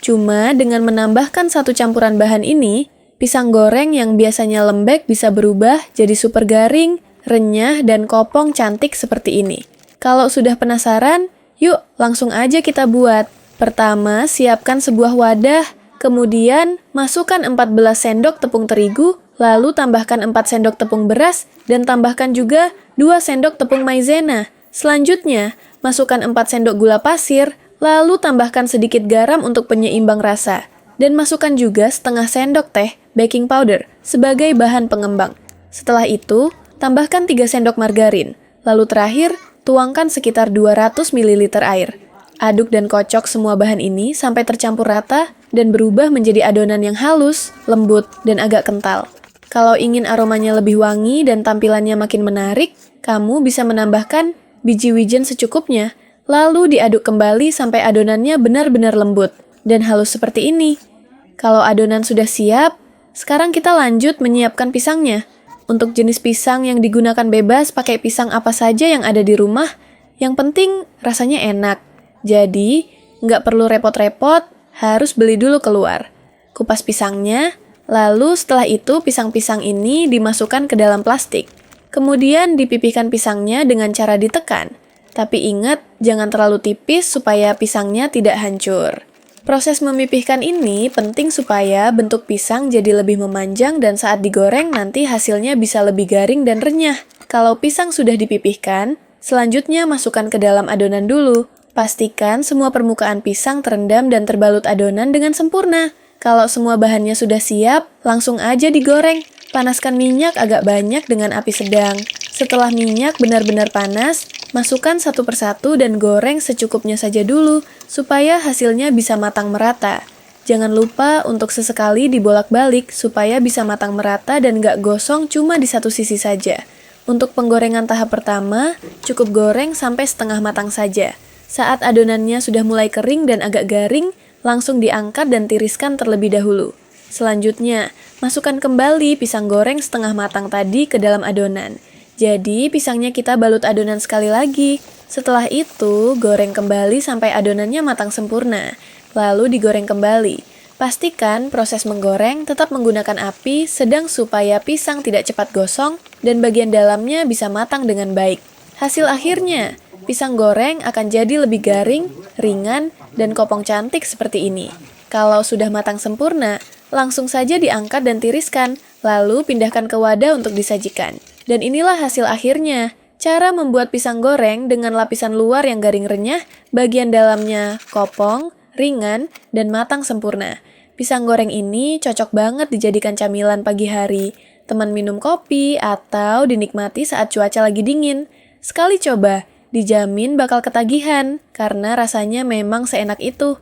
Cuma dengan menambahkan satu campuran bahan ini, pisang goreng yang biasanya lembek bisa berubah jadi super garing, renyah, dan kopong cantik seperti ini. Kalau sudah penasaran, yuk langsung aja kita buat. Pertama, siapkan sebuah wadah, kemudian masukkan 14 sendok tepung terigu, lalu tambahkan 4 sendok tepung beras, dan tambahkan juga 2 sendok tepung maizena. Selanjutnya, masukkan 4 sendok gula pasir, lalu tambahkan sedikit garam untuk penyeimbang rasa. Dan masukkan juga setengah sendok teh baking powder sebagai bahan pengembang. Setelah itu, tambahkan 3 sendok margarin. Lalu terakhir, tuangkan sekitar 200 ml air. Aduk dan kocok semua bahan ini sampai tercampur rata dan berubah menjadi adonan yang halus, lembut, dan agak kental. Kalau ingin aromanya lebih wangi dan tampilannya makin menarik, kamu bisa menambahkan biji wijen secukupnya, lalu diaduk kembali sampai adonannya benar-benar lembut dan halus seperti ini. Kalau adonan sudah siap, sekarang kita lanjut menyiapkan pisangnya. Untuk jenis pisang yang digunakan bebas pakai pisang apa saja yang ada di rumah, yang penting rasanya enak. Jadi, nggak perlu repot-repot, harus beli dulu keluar. Kupas pisangnya, lalu setelah itu pisang-pisang ini dimasukkan ke dalam plastik. Kemudian dipipihkan pisangnya dengan cara ditekan. Tapi ingat, jangan terlalu tipis supaya pisangnya tidak hancur. Proses memipihkan ini penting supaya bentuk pisang jadi lebih memanjang dan saat digoreng nanti hasilnya bisa lebih garing dan renyah. Kalau pisang sudah dipipihkan, selanjutnya masukkan ke dalam adonan dulu. Pastikan semua permukaan pisang terendam dan terbalut adonan dengan sempurna. Kalau semua bahannya sudah siap, langsung aja digoreng. Panaskan minyak agak banyak dengan api sedang. Setelah minyak benar-benar panas, masukkan satu persatu dan goreng secukupnya saja dulu, supaya hasilnya bisa matang merata. Jangan lupa untuk sesekali dibolak-balik supaya bisa matang merata dan gak gosong cuma di satu sisi saja. Untuk penggorengan tahap pertama, cukup goreng sampai setengah matang saja. Saat adonannya sudah mulai kering dan agak garing, langsung diangkat dan tiriskan terlebih dahulu. Selanjutnya, masukkan kembali pisang goreng setengah matang tadi ke dalam adonan. Jadi, pisangnya kita balut adonan sekali lagi. Setelah itu, goreng kembali sampai adonannya matang sempurna. Lalu digoreng kembali. Pastikan proses menggoreng tetap menggunakan api sedang supaya pisang tidak cepat gosong dan bagian dalamnya bisa matang dengan baik. Hasil akhirnya, pisang goreng akan jadi lebih garing, ringan, dan kopong cantik seperti ini. Kalau sudah matang sempurna, langsung saja diangkat dan tiriskan, lalu pindahkan ke wadah untuk disajikan. Dan inilah hasil akhirnya. Cara membuat pisang goreng dengan lapisan luar yang garing renyah, bagian dalamnya kopong, ringan, dan matang sempurna. Pisang goreng ini cocok banget dijadikan camilan pagi hari, teman minum kopi, atau dinikmati saat cuaca lagi dingin. Sekali coba, dijamin bakal ketagihan, karena rasanya memang seenak itu.